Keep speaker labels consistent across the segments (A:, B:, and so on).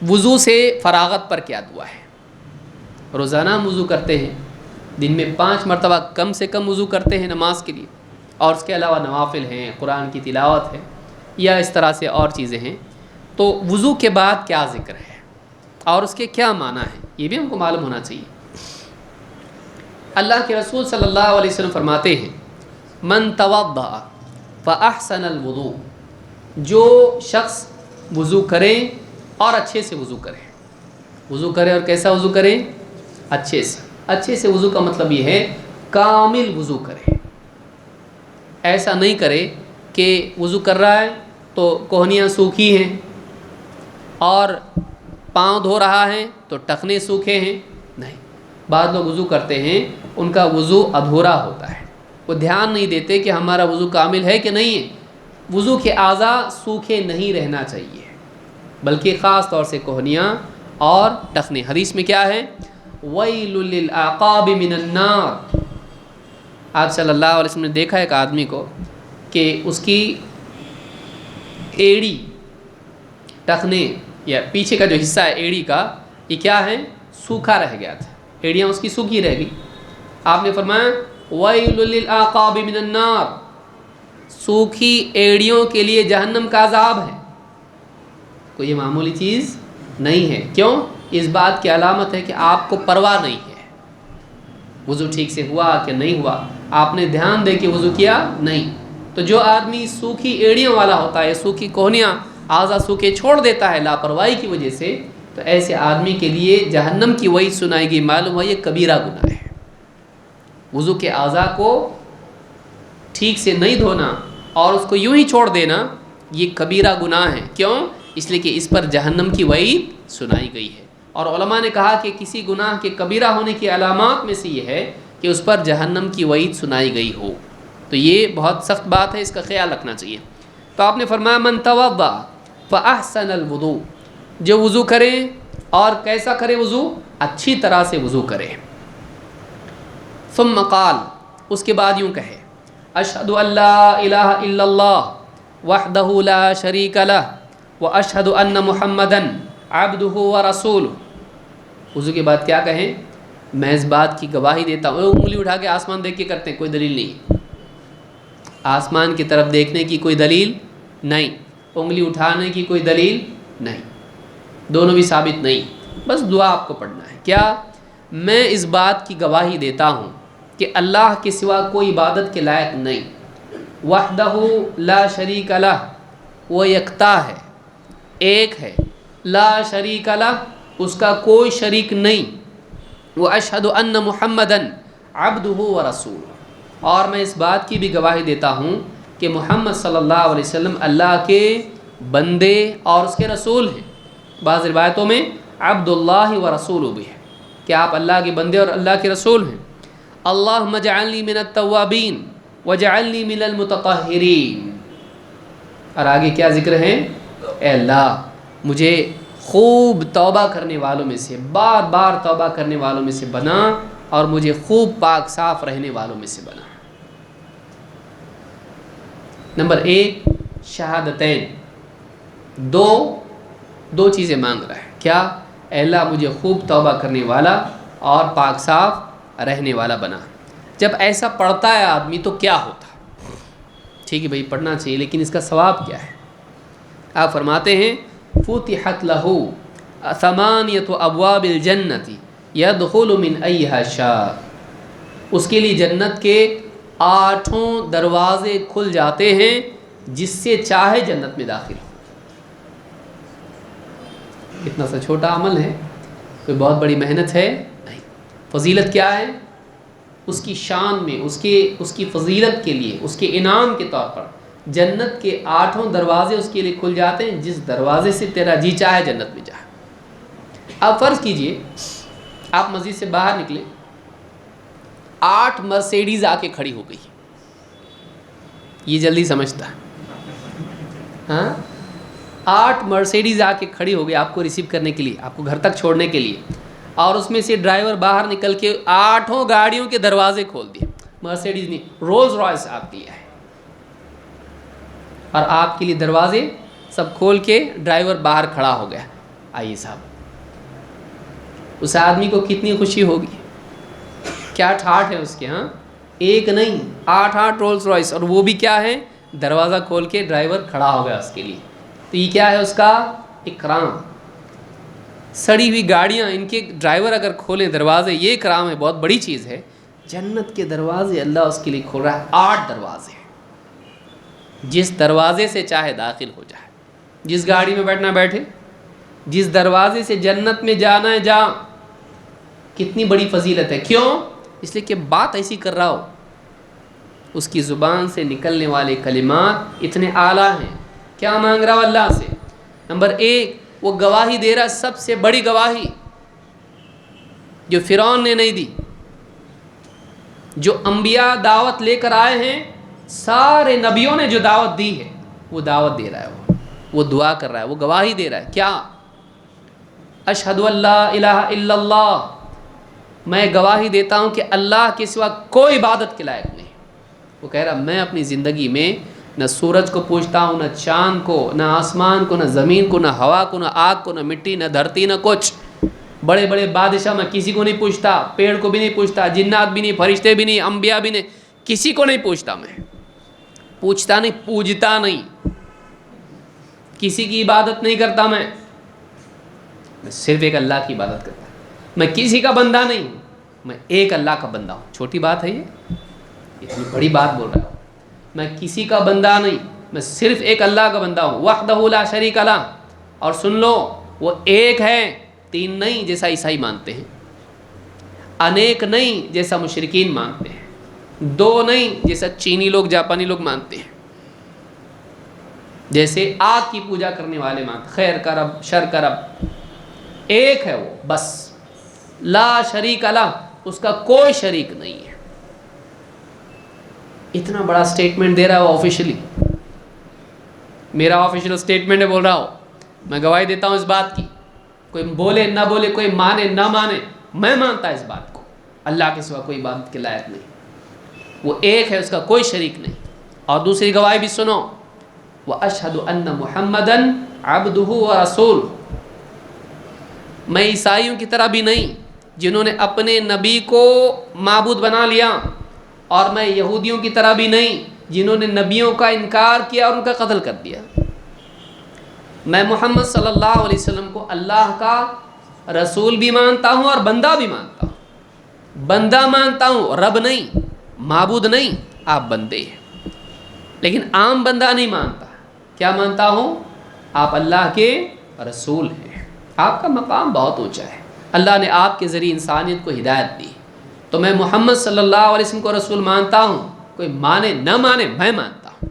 A: وضو سے فراغت پر کیا دعا ہے؟ روزانہ ہم وضو کرتے ہیں، دن میں 5 مرتبہ کم سے کم وضو کرتے ہیں نماز کے لیے، اور اس کے علاوہ نوافل ہیں، قرآن کی تلاوت ہے، یا اس طرح سے اور چیزیں ہیں. تو وضو کے بعد کیا ذکر ہے اور اس کے کیا معنی ہے، یہ بھی ہم کو معلوم ہونا چاہیے. اللہ کے رسول صلی اللہ علیہ وسلم فرماتے ہیں من توضأ فأحسن الوضوء، جو شخص وضو کرے اور اچھے سے وضو کرے. وضو کرے اور کیسا وضو کرے؟ اچھے سے. اچھے سے وضو کا مطلب یہ ہے کامل وضو کرے. ایسا نہیں کرے کہ وضو کر رہا ہے تو کوہنیاں سوکھی ہیں، اور پاؤں دھو رہا ہے تو ٹخنے سوکھے ہیں. نہیں، بعض لوگ وضو کرتے ہیں ان کا وضو ادھورا ہوتا ہے، وہ دھیان نہیں دیتے کہ ہمارا وضو کامل ہے کہ نہیں ہے. وضو کے اعضاء سوکھے نہیں رہنا چاہیے، بلکہ خاص طور سے کوہنیاں اور ٹخنے. حدیث میں کیا ہے؟ وَيْلٌ لِّلْأَعْقَابِ مِنَ النَّارِ. آپ صلی اللہ علیہ وسلم نے دیکھا ایک آدمی کو کہ اس کی ایڑی، ٹخنے یا پیچھے کا جو حصہ ہے ایڑی کا، یہ کیا ہے؟ سوکھا رہ گیا تھا، ایڑیاں اس کی سوکھی رہ گئی. آپ نے فرمایا وَيْلٌ لِّلْأَعْقَابِ مِنَ النَّارِ، سوکھی ایڑیوں کے لیے جہنم کا عذاب ہے. کوئی یہ معمولی چیز نہیں ہے. کیوں؟ اس بات کی علامت ہے کہ آپ کو پرواہ نہیں ہے وضو ٹھیک سے ہوا کہ نہیں ہوا. آپ نے دھیان دے کے وضو کیا نہیں. تو جو آدمی سوکھی ایڑیوں والا ہوتا ہے، سوکھی کوہنیاں، اعضاء سوکھے چھوڑ دیتا ہے لاپرواہی کی وجہ سے، تو ایسے آدمی کے لیے جہنم کی وعید سنائی گئی. معلوم ہے یہ کبیرہ گناہ ہے. وضو کے اعضاء کو ٹھیک سے نہیں دھونا اور اس کو یوں ہی چھوڑ دینا، یہ کبیرہ گناہ ہے. کیوں؟ اس لیے کہ اس پر جہنم کی وعید سنائی گئی ہے. اور علماء نے کہا کہ کسی گناہ کے کبیرہ ہونے کی علامات میں سے یہ ہے کہ اس پر جہنم کی وعید سنائی گئی ہو. تو یہ بہت سخت بات ہے، اس کا خیال رکھنا چاہیے. تو آپ نے فرمایا من توضأ فأحسن الوضوء، جو وضو کرے اور کیسا کرے وضو؟ اچھی طرح سے وضو کرے. ثم قال، اس کے بعد یوں کہے اشہد ان لا الہ الا اللہ وحدہ لا شریک لہ واشہد ان محمدا عبدہ ورسولہ. وضو کے بعد کیا کہیں؟ میں اس بات کی گواہی دیتا ہوں. انگلی اٹھا کے آسمان دیکھ کے کرتے ہیں، کوئی دلیل نہیں. آسمان کی طرف دیکھنے کی کوئی دلیل نہیں، انگلی اٹھانے کی کوئی دلیل نہیں، دونوں بھی ثابت نہیں. بس دعا آپ کو پڑھنا ہے. کیا؟ میں اس بات کی گواہی دیتا ہوں کہ اللہ کے سوا کوئی عبادت کے لائق نہیں. وحدہ لا شریک لہ، وہ یکتا ہے، ایک ہے. لا شریک لہ، اس کا کوئی شریک نہیں. واشہد ان محمدا عبدہ ورسولہ، اور میں اس بات کی بھی گواہی دیتا ہوں کہ محمد صلی اللہ علیہ وسلم اللہ کے بندے اور اس کے رسول ہیں. بعض روایتوں میں عبداللہ ورسولہ بھی ہے کہ آپ اللہ کے بندے اور اللہ کے رسول ہیں. اللہم اجعلنی من التوابین وجعلنی من المتطہرین. اور آگے کیا ذکر ہے؟ اے اللہ مجھے خوب توبہ کرنے والوں میں سے، بار بار توبہ کرنے والوں میں سے بنا، اور مجھے خوب پاک صاف رہنے والوں میں سے بنا. نمبر 1 شہادتین، دو چیزیں مانگ رہا ہے. کیا؟ اے اللہ مجھے خوب توبہ کرنے والا اور پاک صاف رہنے والا بنا. جب ایسا پڑھتا ہے آدمی تو کیا ہوتا؟ ٹھیک ہے بھائی پڑھنا چاہیے، لیکن اس کا ثواب کیا ہے؟ آپ فرماتے ہیں فتحت لہ ثمانیۃ ابواب الجنۃ یدخل من ایہا شاء، اس کے لیے جنت کے 8 دروازے کھل جاتے ہیں جس سے چاہے جنت میں داخل ہو. اتنا سا چھوٹا عمل ہے، کوئی بہت بڑی محنت ہے نہیں. فضیلت کیا ہے؟ اس کی شان میں، اس کی فضیلت کے لیے، اس کے انعام کے طور پر جنت کے 8 دروازے اس کے لیے کھل جاتے ہیں، جس دروازے سے تیرا جی چاہے جنت میں جائے. اب فرض کیجئے آپ مسجد سے باہر نکلے، 8 مرسیڈیز آ کے کھڑی ہو گئی. یہ جلدی سمجھتا ہے ہاں؟ 8 مرسیڈیز آ کے کھڑی ہو گئی آپ کو ریسیو کرنے کے لیے، آپ کو گھر تک چھوڑنے کے لیے، اور اس میں سے ڈرائیور باہر نکل کے 8 گاڑیوں کے دروازے کھول دیے. مرسیڈیز نہیں، رولز رائس آپ کے لیے ہے، اور آپ کے لیے دروازے سب کھول کے ڈرائیور باہر کھڑا ہو گیا. آئیے صاحب، اس آدمی کو کتنی خوشی ہوگی، کیا ٹھاٹھ ہے اس کے، ہاں ایک نہیں 8 رولز رائس، اور وہ بھی کیا ہے، دروازہ کھول کے ڈرائیور کھڑا ہو گیا اس کے لیے. تو یہ کیا ہے اس کا اکرام. سڑی ہوئی گاڑیاں ان کے ڈرائیور اگر کھولیں دروازے، یہ اکرام ہے، بہت بڑی چیز ہے. جنت کے دروازے اللہ اس کے لیے کھول رہا ہے، 8 دروازے، جس دروازے سے چاہے داخل ہو جائے، جس گاڑی میں بیٹھنا بیٹھے، جس دروازے سے جنت میں جانا ہے جا. کتنی بڑی فضیلت ہے. کیوں؟ اس لیے کہ بات ایسی کر رہا ہو، اس کی زبان سے نکلنے والے کلمات اتنے اعلیٰ ہیں. کیا مانگ رہا ہو اللہ سے؟ نمبر 1 وہ گواہی دے رہا، سب سے بڑی گواہی جو فرعون نے نہیں دی. جو انبیاء دعوت لے کر آئے ہیں، سارے نبیوں نے جو دعوت دی ہے وہ دعوت دے رہا ہے، وہ دعا کر رہا ہے، وہ گواہی دے رہا ہے. کیا؟ اشہد ان لا الہ الا اللہ، میں گواہی دیتا ہوں کہ اللہ کے سوا کوئی عبادت کے لائق نہیں. وہ کہہ رہا میں اپنی زندگی میں نہ سورج کو پوچھتا ہوں، نہ چاند کو، نہ آسمان کو، نہ زمین کو، نہ ہوا کو، نہ آگ کو، نہ مٹی، نہ دھرتی، نہ کچھ. بڑے بڑے بادشاہ میں کسی کو نہیں پوچھتا، پیڑ کو بھی نہیں پوچھتا، جنات بھی نہیں، فرشتے بھی نہیں، انبیاء بھی نہیں، کسی کو نہیں پوچھتا. میں پوچھتا نہیں، پوجتا نہیں، کسی کی عبادت نہیں کرتا. میں صرف ایک اللہ کی عبادت کرتا. میں کسی کا بندہ نہیں، میں ایک اللہ کا بندہ ہوں. چھوٹی بات ہے یہ، اتنی بڑی بات بول رہا ہوں. میں کسی کا بندہ نہیں، میں صرف ایک اللہ کا بندہ ہوں. وحدہ لا شریک لہ. اور سن لو، وہ ایک ہے، 3 نہیں جیسا عیسائی مانتے ہیں، انیک نہیں جیسا مشرکین مانتے ہیں، 2 نہیں جیسا چینی لوگ، جاپانی لوگ مانتے ہیں، جیسے آگ کی پوجا کرنے والے مانتے، خیر کا رب، شر کا رب. ایک ہے وہ بس، لا شریک لہ، اس کا کوئی شریک نہیں ہے. اتنا بڑا سٹیٹمنٹ دے رہا ہے وہ آفیشلی. میرا آفیشل سٹیٹمنٹ ہے، بول رہا ہوں میں گواہی دیتا ہوں اس بات کی. کوئی بولے نہ بولے، کوئی مانے نہ مانے، میں مانتا اس بات کو، اللہ کے سوا کوئی عبادت کے لائق نہیں، وہ ایک ہے، اس کا کوئی شریک نہیں. اور دوسری گواہی بھی سنو، وَأَشْهَدُ أَنَّ مُحَمَّدًا عَبْدُهُ وَرَسُولُهُ. میں عیسائیوں کی طرح بھی نہیں جنہوں نے اپنے نبی کو معبود بنا لیا، اور میں یہودیوں کی طرح بھی نہیں جنہوں نے نبیوں کا انکار کیا اور ان کا قتل کر دیا. میں محمد صلی اللہ علیہ وسلم کو اللہ کا رسول بھی مانتا ہوں اور بندہ بھی مانتا ہوں. بندہ مانتا ہوں، رب نہیں، معبود نہیں، آپ بندے ہیں. لیکن عام بندہ نہیں مانتا. کیا مانتا ہوں؟ آپ اللہ کے رسول ہیں. آپ کا مقام بہت اونچا ہے، اللہ نے آپ کے ذریعے انسانیت کو ہدایت دی. تو میں محمد صلی اللہ علیہ وسلم کو رسول مانتا ہوں، کوئی مانے نہ مانے، میں مانتا ہوں.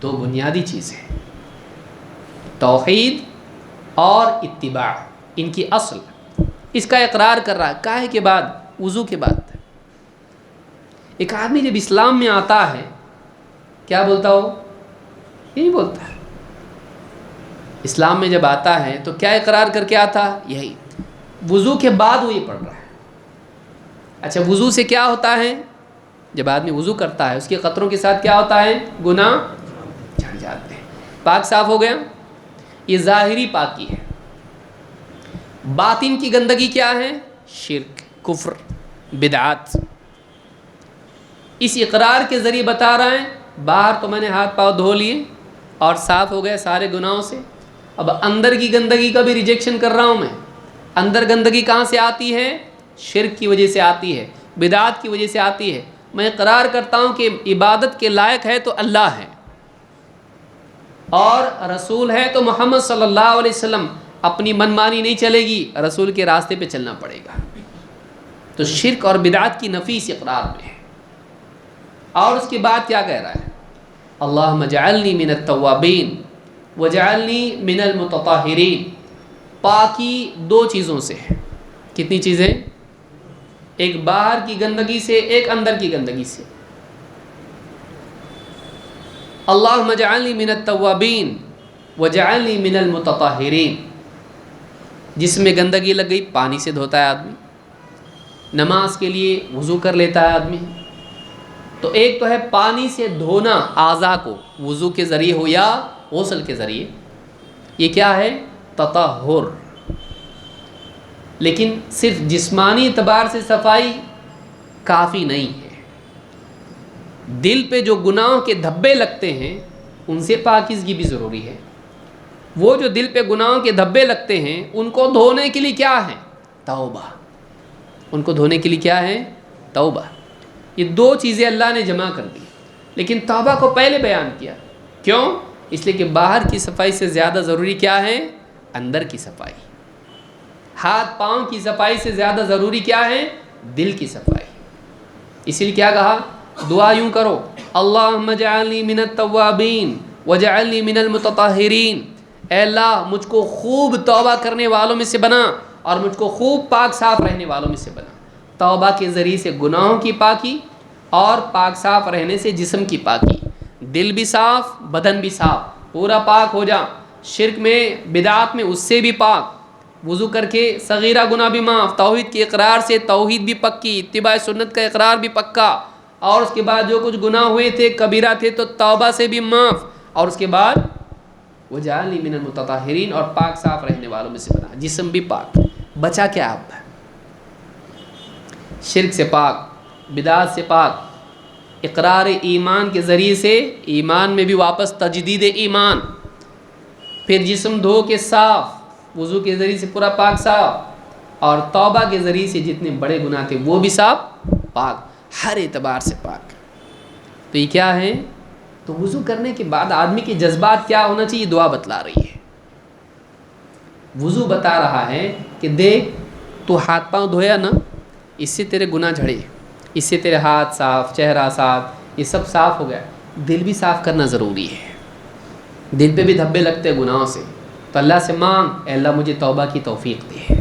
A: 2 بنیادی چیزیں، توحید اور اتباع، ان کی اصل. اس کا اقرار کر رہا ہے. کاہے کے بعد؟ وضو کے بعد. ایک آدمی جب اسلام میں آتا ہے کیا بولتا ہو؟ یہی بولتا ہے. اسلام میں جب آتا ہے تو کیا اقرار کر کے آتا؟ یہی. وضو کے بعد وہ یہ پڑھ رہا ہے. اچھا وضو سے کیا ہوتا ہے؟ جب آدمی وضو کرتا ہے اس کے قطروں کے ساتھ کیا ہوتا ہے؟ گناہ جھڑ جاتے ہیں، پاک صاف ہو گیا. یہ ظاہری پاکی ہے. باطن کی گندگی کیا ہے؟ شرک، کفر، بدعات. اس اقرار کے ذریعے بتا رہا ہے باہر تو میں نے ہاتھ پاؤں دھو لیے اور صاف ہو گئے سارے گناہوں سے، اب اندر کی گندگی کا بھی ریجیکشن کر رہا ہوں میں. اندر گندگی کہاں سے آتی ہے؟ شرک کی وجہ سے آتی ہے، بدعات کی وجہ سے آتی ہے. میں اقرار کرتا ہوں کہ عبادت کے لائق ہے تو اللہ ہے، اور رسول ہے تو محمد صلی اللہ علیہ وسلم. اپنی منمانی نہیں چلے گی، رسول کے راستے پہ چلنا پڑے گا. تو شرک اور بدعات کی نفی اس اقرار میں ہے. اور اس کے بعد کیا کہہ رہا ہے؟ اللہم اجعلنی من التوابین وجعلنی من المتطہرین. پاکی 2 چیزوں سے ہے. کتنی چیزیں؟ ایک باہر کی گندگی سے، ایک اندر کی گندگی سے. اللہم اجعلنی من التوابین وجعلنی من المتطہرین. جس میں گندگی لگ گئی پانی سے دھوتا ہے آدمی، نماز کے لیے وضو کر لیتا ہے آدمی. تو ایک تو ہے پانی سے دھونا اعضاء کو، وضو کے ذریعے ہو یا غسل کے ذریعے. یہ کیا ہے؟ تطہر. لیکن صرف جسمانی اعتبار سے صفائی کافی نہیں ہے. دل پہ جو گناہوں کے دھبے لگتے ہیں ان سے پاکیزگی بھی ضروری ہے. وہ جو دل پہ گناہوں کے دھبے لگتے ہیں ان کو دھونے کے لیے کیا ہے؟ توبہ. ان کو دھونے کے لیے کیا ہے؟ توبہ. یہ دو چیزیں اللہ نے جمع کر دی. لیکن توبہ کو پہلے بیان کیا. کیوں؟ اس لیے کہ باہر کی صفائی سے زیادہ ضروری کیا ہے؟ اندر کی صفائی. ہاتھ پاؤں کی صفائی سے زیادہ ضروری کیا ہے؟ دل کی صفائی. اسی لیے کیا کہا؟ دعا یوں کرو، اللہم اجعلنی من التوابین وجعلنی من المتطہرین. اے اللہ مجھ کو خوب توبہ کرنے والوں میں سے بنا اور مجھ کو خوب پاک صاف رہنے والوں میں سے بنا. توبہ کے ذریعے سے گناہوں کی پاکی اور پاک صاف رہنے سے جسم کی پاکی. دل بھی صاف، بدن بھی صاف، پورا پاک ہو جا. شرک میں، بدعات میں اس سے بھی پاک. وضو کر کے صغیرہ گناہ بھی معاف. توحید کے اقرار سے توحید بھی پکی، اتباع سنت کا اقرار بھی پکا. اور اس کے بعد جو کچھ گناہ ہوئے تھے کبیرہ تھے تو توبہ سے بھی معاف. اور اس کے بعد وجعلنی من المتطہرین، اور پاک صاف رہنے والوں میں سے بنا. جسم بھی پاک. بچا کیا اب؟ شرک سے پاک، بدعات سے پاک، اقرار ایمان کے ذریعے سے ایمان میں بھی واپس تجدید ایمان. پھر جسم دھو کے صاف، وضو کے ذریعے سے پورا پاک صاف، اور توبہ کے ذریعے سے جتنے بڑے گناہ تھے وہ بھی صاف پاک، ہر اعتبار سے پاک. تو یہ کیا ہے؟ تو وضو کرنے کے بعد آدمی کے جذبات کیا ہونا چاہیے؟ دعا بتلا رہی ہے. وضو بتا رہا ہے کہ دیکھ تو ہاتھ پاؤں دھویا نا، اس سے تیرے گناہ جھڑے، اس سے تیرے ہاتھ صاف، چہرہ صاف، یہ سب صاف ہو گیا. دل بھی صاف کرنا ضروری ہے. دل پہ بھی دھبے لگتے گناہوں سے، تو اللہ سے مانگ، اے اللہ مجھے توبہ کی توفیق دے.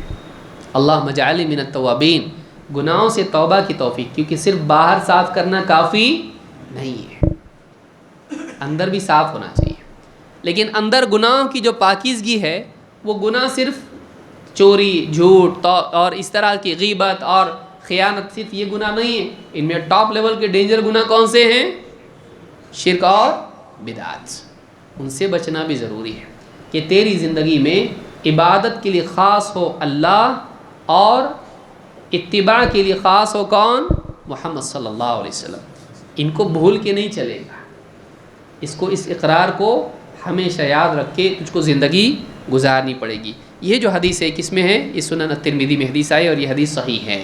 A: اللہم اجعلنی من التوابین. گناہوں سے توبہ کی توفیق، کیونکہ صرف باہر صاف کرنا کافی نہیں ہے، اندر بھی صاف ہونا چاہیے. لیکن اندر گناہوں کی جو پاکیزگی ہے وہ گناہ صرف چوری، جھوٹ اور اس طرح کی غیبت اور خیانت، صرف یہ گناہ نہیں ہے. ان میں ٹاپ لیول کے ڈینجر گناہ کون سے ہیں؟ شرک اور بدعات. ان سے بچنا بھی ضروری ہے کہ تیری زندگی میں عبادت کے لیے خاص ہو اللہ، اور اتباع کے لیے خاص ہو کون؟ محمد صلی اللہ علیہ وسلم. ان کو بھول کے نہیں چلے گا. اس اقرار کو ہمیشہ یاد رکھ کے تجھ کو زندگی گزارنی پڑے گی. یہ جو حدیث ہے کس میں ہے؟ یہ سنن الترمذی میں حدیث آئی اور یہ حدیث صحیح ہے.